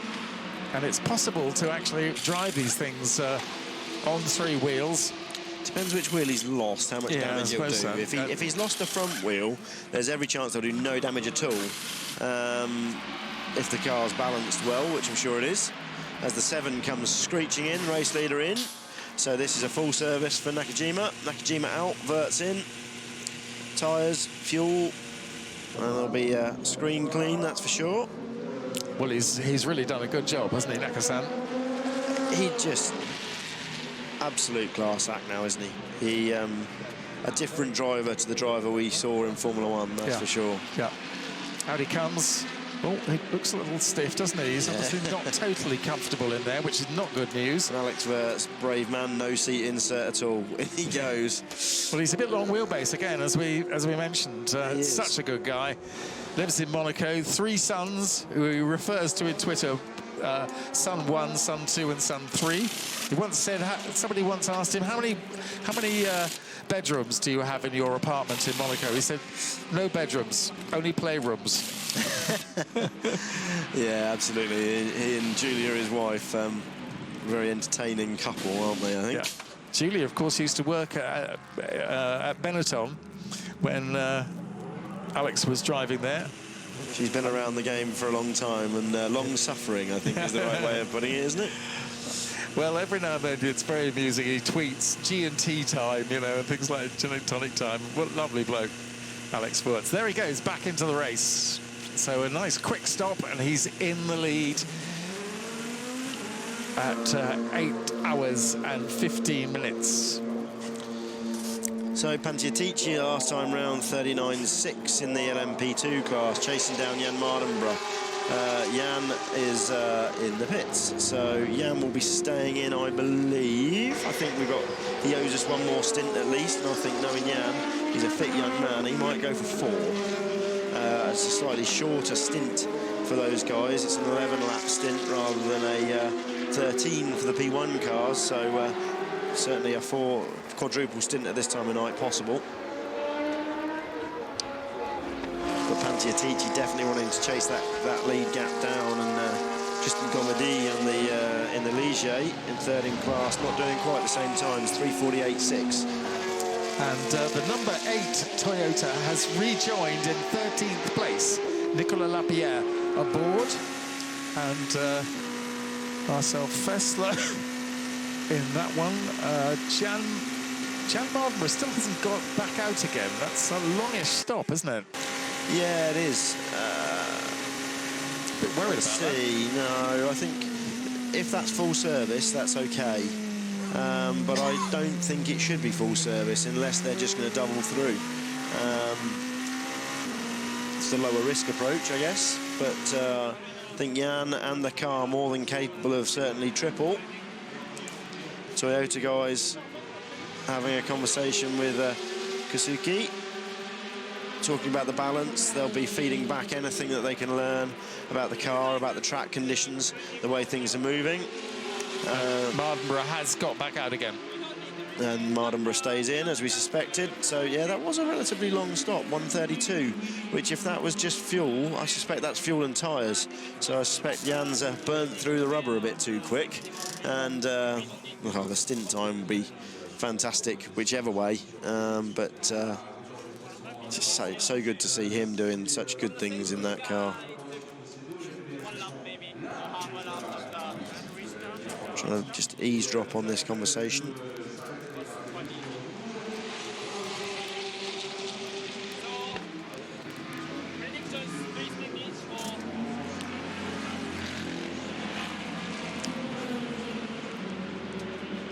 And it's possible to actually drive these things on 3 wheels. Depends which wheel he's lost, how much damage he'll do. So. If he's lost the front wheel, there's every chance they'll do no damage at all. If the car's balanced well, which I'm sure it is. As the 7 comes screeching in, race leader in. So this is a full service for Nakajima. Nakajima out, Wirtz in. Tyres, fuel, and there'll be a screen clean, that's for sure. Well, he's really done a good job, hasn't he, Nakasan? He just... absolute class act now, isn't he? He a different driver to the driver we saw in Formula 1, that's for sure. Yeah. Out he comes. Oh, he looks a little stiff, doesn't he? He's obviously not totally comfortable in there, which is not good news. And Alex Wirtz, brave man, no seat insert at all. In he goes. Well, he's a bit long wheelbase again, as we mentioned. Such a good guy. Lives in Monaco. 3 sons, who he refers to in Twitter. Son 1, son 2, and son 3. He once said, somebody once asked him, how many bedrooms do you have in your apartment in Monaco? He said, no bedrooms, only playrooms. Yeah, absolutely. He and Julia, his wife, very entertaining couple, aren't they, I think? Yeah. Julia, of course, used to work at Benetton when Alex was driving there. She's been around the game for a long time, and long-suffering, I think, is the right way of putting it, isn't it? Well, every now and then it's very amusing. He tweets G&T time, you know, and things like gin and tonic time. What a lovely bloke, Alex Wirtz. There he goes, back into the race. So a nice quick stop, and he's in the lead at 8 hours and 15 minutes. So Pantiatici last time round 39.6 in the LMP2 class, chasing down Jan Mardenborough. Jan is in the pits, so Jan will be staying in, I believe. I think he owes us one more stint at least, and I think knowing Jan, he's a fit young man, he might go for 4. It's a slightly shorter stint for those guys. It's an 11-lap stint rather than a 13 for the P1 cars, so certainly a 4 quadruple stint at this time of night possible. But Pantiatici definitely wanting to chase that lead gap down, and Tristan Gomedi in the Ligier in 3rd in class, not doing quite the same times, 3:48.6. And the number 8 Toyota has rejoined in 13th place. Nicolas Lapierre aboard, and Marcel Fessler in that one. Jan Mardenborough still hasn't got back out again. That's a longish stop, isn't it? Yeah, it is. A bit worried about that. No, I think if that's full service, that's okay. But I don't think it should be full service unless they're just going to double through. It's the lower risk approach, I guess. But I think Jan and the car are more than capable of certainly triple. Toyota guys having a conversation with Kasuki. talking about the balance. They'll be feeding back anything that they can learn about the car, about the track conditions, the way things are moving. Mardenborough has got back out again. And Mardenborough stays in, as we suspected. So, yeah, that was a relatively long stop, 1:32, which, if that was just fuel, I suspect that's fuel and tyres. So I suspect Jan's burnt through the rubber a bit too quick. And, well, the stint time would be fantastic whichever way. But just so good to see him doing such good things in that car. Trying to just eavesdrop on this conversation.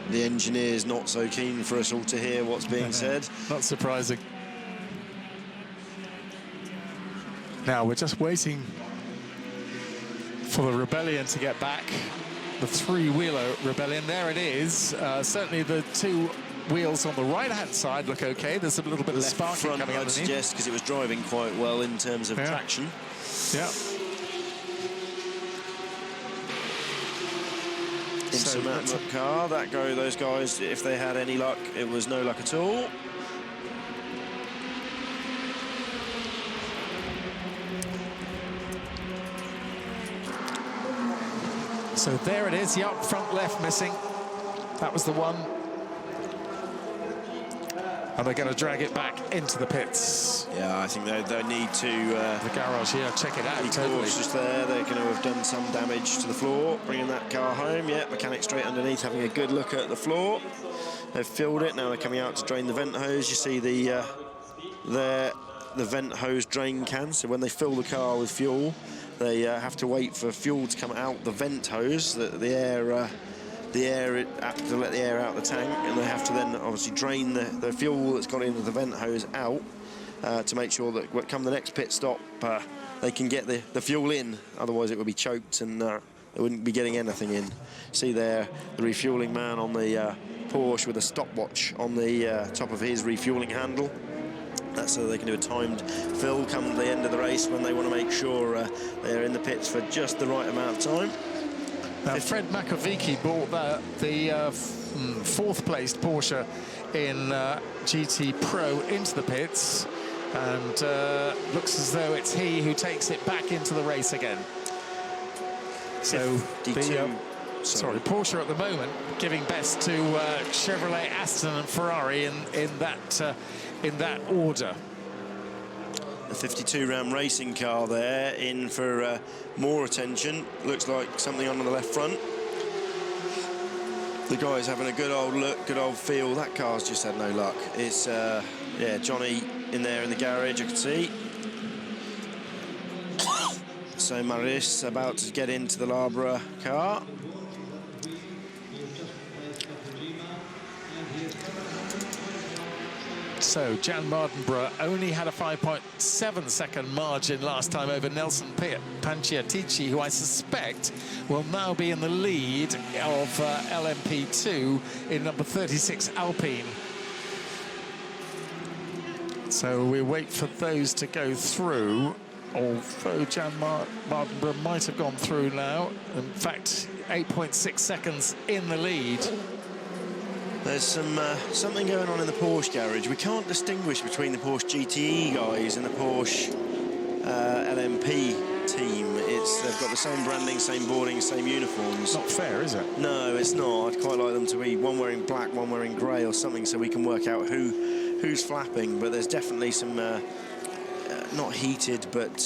The engineer's not so keen for us all to hear what's being said. Not surprising. Now we're just waiting for the Rebellion to get back. The three-wheeler Rebellion, there it is. Certainly the two wheels on the right-hand side look okay. There's a little bit of sparking coming underneath. I'd suggest, because it was driving quite well in terms of traction. Yeah. Insurmountable car. Those guys, if they had any luck, it was no luck at all. So there it is, the up front left missing. That was the one. And they're going to drag it back into the pits. Yeah, I think they need to... the garage here, check it out. Totally. Just there, they're going to have done some damage to the floor, bringing that car home. Yeah, mechanic straight underneath, having a good look at the floor. They've filled it, now they're coming out to drain the vent hose. You see the vent hose drain can, so when they fill the car with fuel, they have to wait for fuel to come out the vent hose, the air have to let the air out the tank, and they have to then obviously drain the fuel that's gone into the vent hose out to make sure that come the next pit stop they can get the fuel in, otherwise it would be choked and they wouldn't be getting anything in. See there the refuelling man on the Porsche with a stopwatch on the top of his refuelling handle. That's so they can do a timed fill come the end of the race when they want to make sure they're in the pits for just the right amount of time. Now, Fred Makovici brought the fourth-placed Porsche in GT Pro into the pits, and looks as though it's he who takes it back into the race again. So Porsche at the moment giving best to Chevrolet, Aston, and Ferrari in that order. A 52 Ram racing car there, in for more attention. Looks like something on the left front. The guy's having a good old look, good old feel. That car's just had no luck. It's, yeah, Johnny in there in the garage, I can see. So Maris about to get into the Labra car. So Jan Mardenborough only had a 5.7 second margin last time over Nelson Panciatici, who I suspect will now be in the lead of LMP2 in number 36 Alpine. So we wait for those to go through, although Jan Mardenborough might have gone through now. In fact, 8.6 seconds in the lead. There's something going on in the Porsche garage. We can't distinguish between the Porsche GTE guys and the Porsche LMP team. They've got the same branding, same boarding, same uniforms. Not fair, is it? No, it's not. I'd quite like them to be one wearing black, one wearing grey or something, so we can work out who's flapping. But there's definitely some not heated, but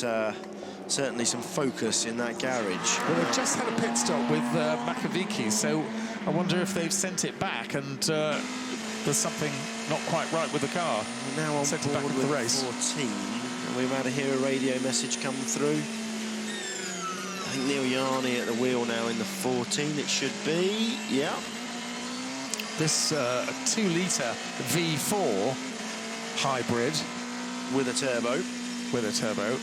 certainly some focus in that garage. Well, they've just had a pit stop with Makovici, so I wonder if they've sent it back and there's something not quite right with the car. We're now on sent it board back into with the race. 14, and we've had to hear a radio message come through. I think Neil Yarney at the wheel now in the 14, it should be, yeah. This 2-litre V4 hybrid. With a turbo. With a turbo.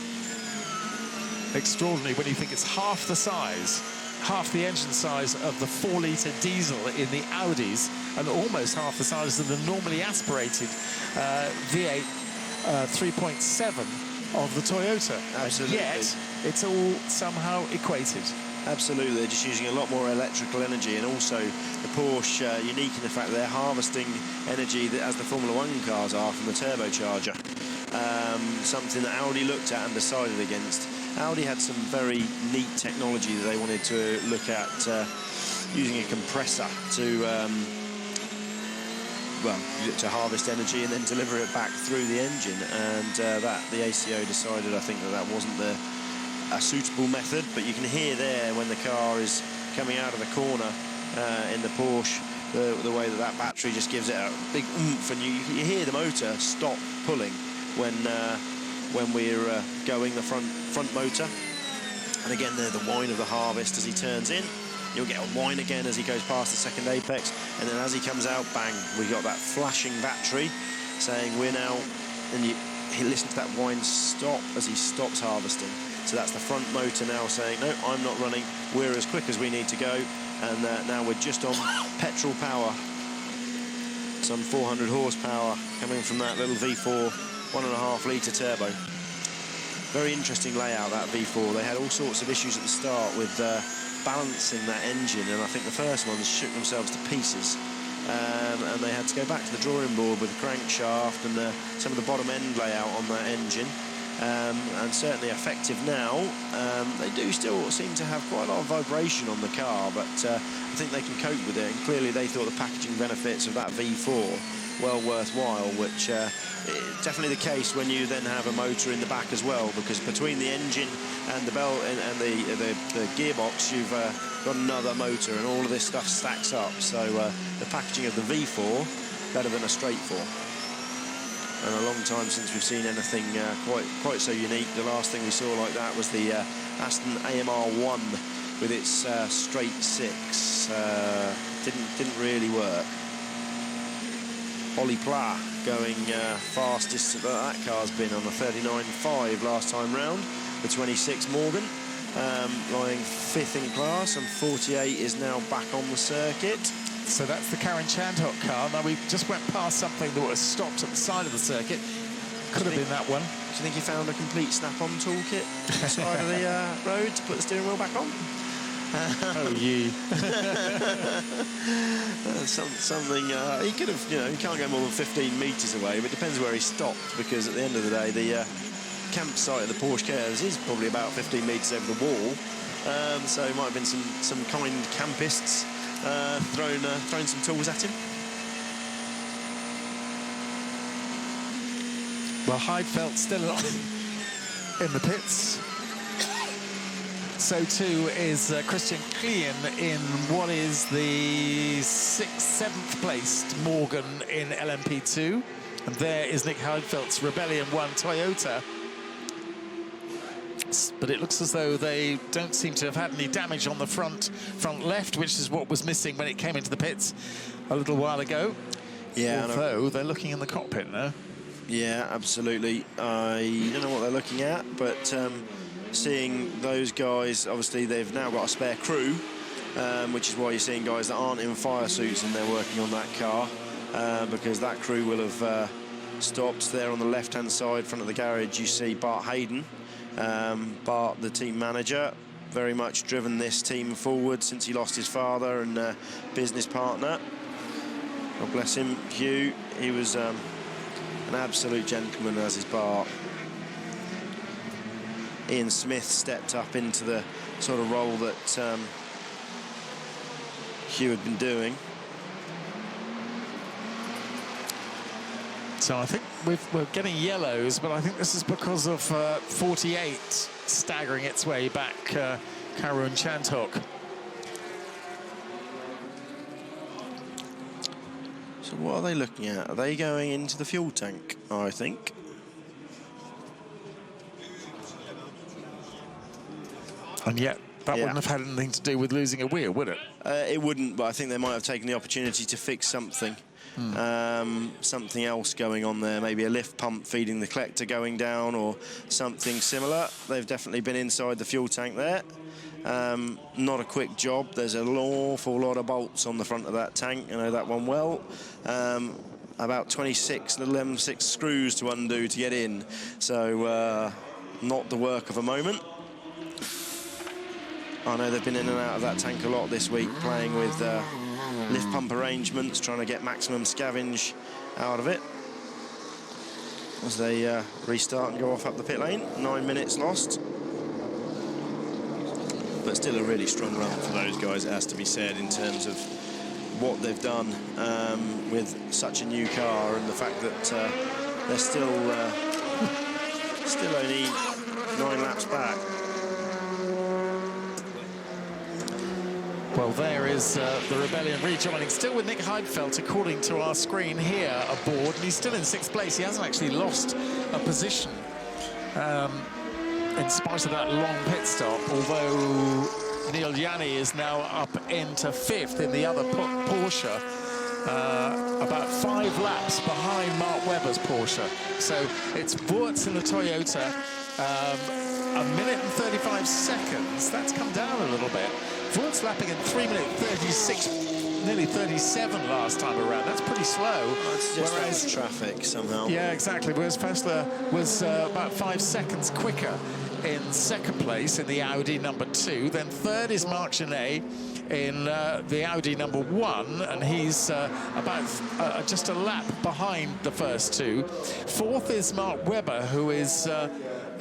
Extraordinary when you think it's half the size, half the engine size of the 4-litre diesel in the Audis, and almost half the size of the normally aspirated V8 3.7 of the Toyota. Absolutely. And yet, it's all somehow equated. Absolutely, they're just using a lot more electrical energy, and also the Porsche unique in the fact that they're harvesting energy that, as the Formula One cars are, from the turbocharger. Something that Audi looked at and decided against. Audi had some very neat technology that they wanted to look at, using a compressor to well, to harvest energy and then deliver it back through the engine, and that the ACO decided, I think, that wasn't a suitable method. But you can hear there when the car is coming out of the corner in the Porsche, the way that battery just gives it a big oomph, and you hear the motor stop pulling when we're going the front motor. And again, there the whine of the harvest as he turns in. You'll get a whine again as he goes past the second apex, and then as he comes out, bang, we got that flashing battery saying we're now, and he listens to that whine stop as he stops harvesting. So that's the front motor now saying, no, I'm not running, we're as quick as we need to go, and now we're just on petrol power. Some 400 horsepower coming from that little V4 1.5 litre turbo. Very interesting layout, that V4. They had all sorts of issues at the start with balancing that engine, and I think the first ones shook themselves to pieces, and they had to go back to the drawing board with the crankshaft and some of the bottom end layout on that engine, and certainly effective now. They do still seem to have quite a lot of vibration on the car, but I think they can cope with it, and clearly they thought the packaging benefits of that V4 well worthwhile, which definitely the case when you then have a motor in the back as well, because between the engine and the belt and the gearbox, you've got another motor, and all of this stuff stacks up. So the packaging of the V4 better than a straight 4. And a long time since we've seen anything quite so unique. The last thing we saw like that was the Aston AMR1 with its straight 6. Didn't really work. Ollie Pla going fastest that car's been on the 39.5 last time round. The 26 Morgan lying 5th in class, and 48 is now back on the circuit. So that's the Karen Chandhok car. Now we just went past something that was stopped at the side of the circuit. Could have been that one. Do you think he found a complete snap-on toolkit on the side of the road to put the steering wheel back on? Oh, you. Something he could have, he can't go more than 15 metres away, but it depends where he stopped, because at the end of the day, the campsite of the Porsche Cares is probably about 15 metres over the wall. So it might have been some kind campists throwing some tools at him. Well, Heidfeld still in the pits. So too is Christian Klien in what is the 6th, 7th placed Morgan in LMP2. And there is Nick Heidfeld's Rebellion 1 Toyota. But it looks as though they don't seem to have had any damage on the front left, which is what was missing when it came into the pits a little while ago. Yeah. Although they're looking in the cockpit now. Yeah, absolutely. I don't know what they're looking at, but seeing those guys, obviously they've now got a spare crew, which is why you're seeing guys that aren't in fire suits and they're working on that car, because that crew will have stopped. There on the left-hand side, front of the garage, you see Bart Hayden. Bart, the team manager, very much driven this team forward since he lost his father and business partner. God bless him, Hugh. He was an absolute gentleman, as is Bart. Ian Smith stepped up into the sort of role that Hugh had been doing. So I think we're getting yellows, but I think this is because of 48 staggering its way back, Karun Chandhok. So what are they looking at? Are they going into the fuel tank, I think? And yet, that wouldn't have had anything to do with losing a wheel, would it? It wouldn't, but I think they might have taken the opportunity to fix something. Something else going on there, maybe a lift pump feeding the collector going down or something similar. They've definitely been inside the fuel tank there. Not a quick job. There's an awful lot of bolts on the front of that tank. I know that one well. about 26, little M6 screws to undo to get in. So not the work of a moment. I know they've been in and out of that tank a lot this week, playing with lift pump arrangements, trying to get maximum scavenge out of it as they restart and go off up the pit lane. 9 minutes lost. But still a really strong run for those guys, it has to be said, in terms of what they've done with such a new car, and the fact that they're still only 9 laps back. Well, there is the Rebellion rejoining, still with Nick Heidfeld, according to our screen here, aboard, and he's still in 6th place. He hasn't actually lost a position in spite of that long pit stop, although Neil Yanni is now up into 5th in the other Porsche, about 5 laps behind Mark Webber's Porsche. So it's Wurz in the Toyota, 1 minute and 35 seconds. That's come down a little bit. Wurz lapping in 3 minutes 36, nearly 37 last time around. That's pretty slow. Well, it's just whereas traffic somehow. Yeah, exactly. Whereas Fessler was about 5 seconds quicker in 2nd place in the Audi number 2. Then 3rd is Marc Genet in the Audi number 1, and he's about just a lap behind the first 2. 4th is Mark Webber, who is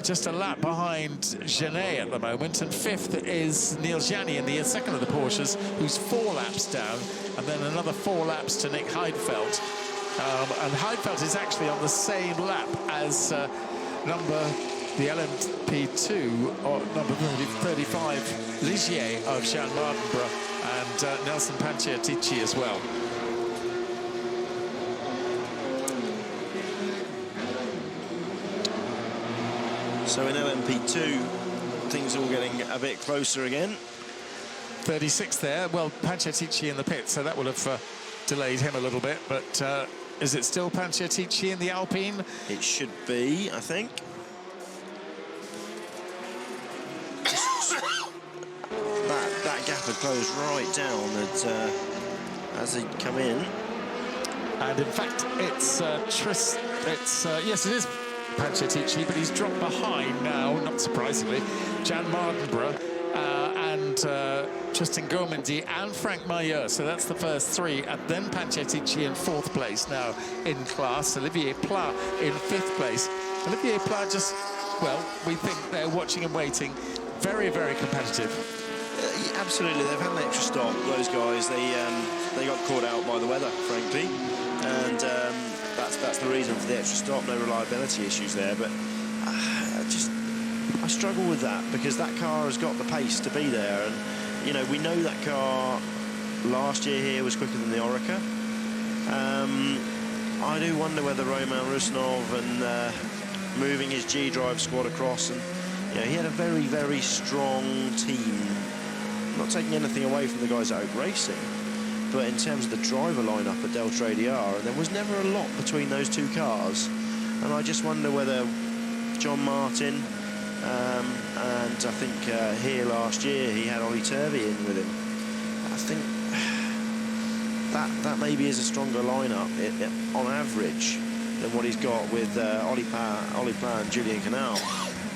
just a lap behind Genet at the moment, and 5th is Neil Yanni in the 2nd of the Porsches, who's 4 laps down, and then another 4 laps to Nick Heidfeld. And Heidfeld is actually on the same lap as the LMP2, or number 35, Ligier of Jean Mardenborough, and Nelson Panciatici as well. So in LMP2, things all getting a bit closer again. 36 there. Well, Panciatici in the pit, so that will have delayed him a little bit. But is it still Panciatici in the Alpine? It should be, I think. That gap had closed right down as they come in. And in fact, it's yes, it is Panciatici, but he's dropped behind now, not surprisingly, Jan Mardenborough and Tristan Gourmandi and Frank Maillot. So that's the first 3, and then Panciatici in 4th place now in class. Olivier Pla in 5th place. Olivier Pla just, well, we think they're watching and waiting. Very, very competitive. Absolutely, they've had an extra stop, those guys. They got caught out by the weather, frankly, and that's the reason for the extra stop. No reliability issues there, but I struggle with that, because that car has got the pace to be there, and you know, we know that car last year here was quicker than the Oreca. I do wonder whether Roman Rusnov and moving his G-Drive squad across, and you know, he had a very, very strong team. Not taking anything away from the guys at Oak Racing, but in terms of the driver lineup at Delta ADR, and there was never a lot between those 2 cars, and I just wonder whether John Martin, and I think here last year he had Ollie Turvey in with him. I think that maybe is a stronger lineup on average than what he's got with Ollie Pla and Julian Canal.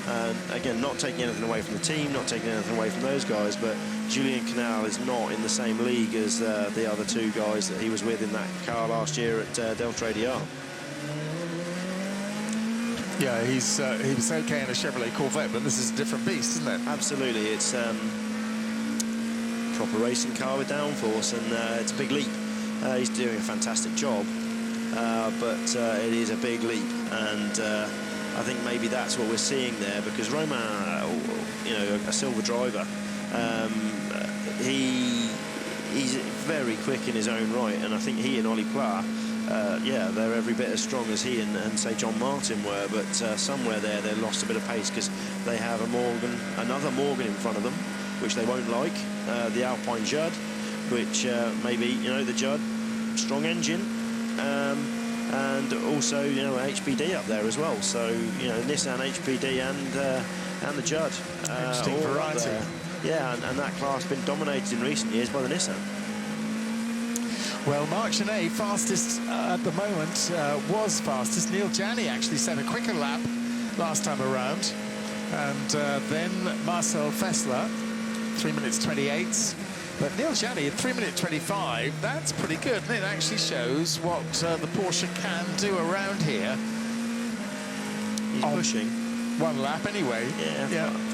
And again, not taking anything away from the team, not taking anything away from those guys, but Julian Canal is not in the same league as the other 2 guys that he was with in that car last year at Delta ADR. Yeah, he was okay in a Chevrolet Corvette, but this is a different beast, isn't it? Absolutely, it's proper racing car with downforce, and it's a big leap. He's doing a fantastic job, but it is a big leap, and I think maybe that's what we're seeing there, because Romain, you know, a silver driver, he's very quick in his own right, and I think he and Ollie Pla, yeah, they're every bit as strong as he and say John Martin were, but somewhere there they lost a bit of pace, because they have another Morgan in front of them, which they won't like, the Alpine Judd, which maybe, you know, the Judd, strong engine, and also, you know, HPD up there as well. So, you know, Nissan, HPD, and the Judd. Interesting variety. Yeah, and that class has been dominated in recent years by the Nissan. Well, Mark Genet, fastest at the moment, was fastest. Neil Janney actually set a quicker lap last time around. And then Marcel Fessler, 3 minutes 28. But Neil Janney at 3 minutes 25, that's pretty good. And it actually shows what the Porsche can do around here. He's pushing. One lap anyway. Yeah. Yeah.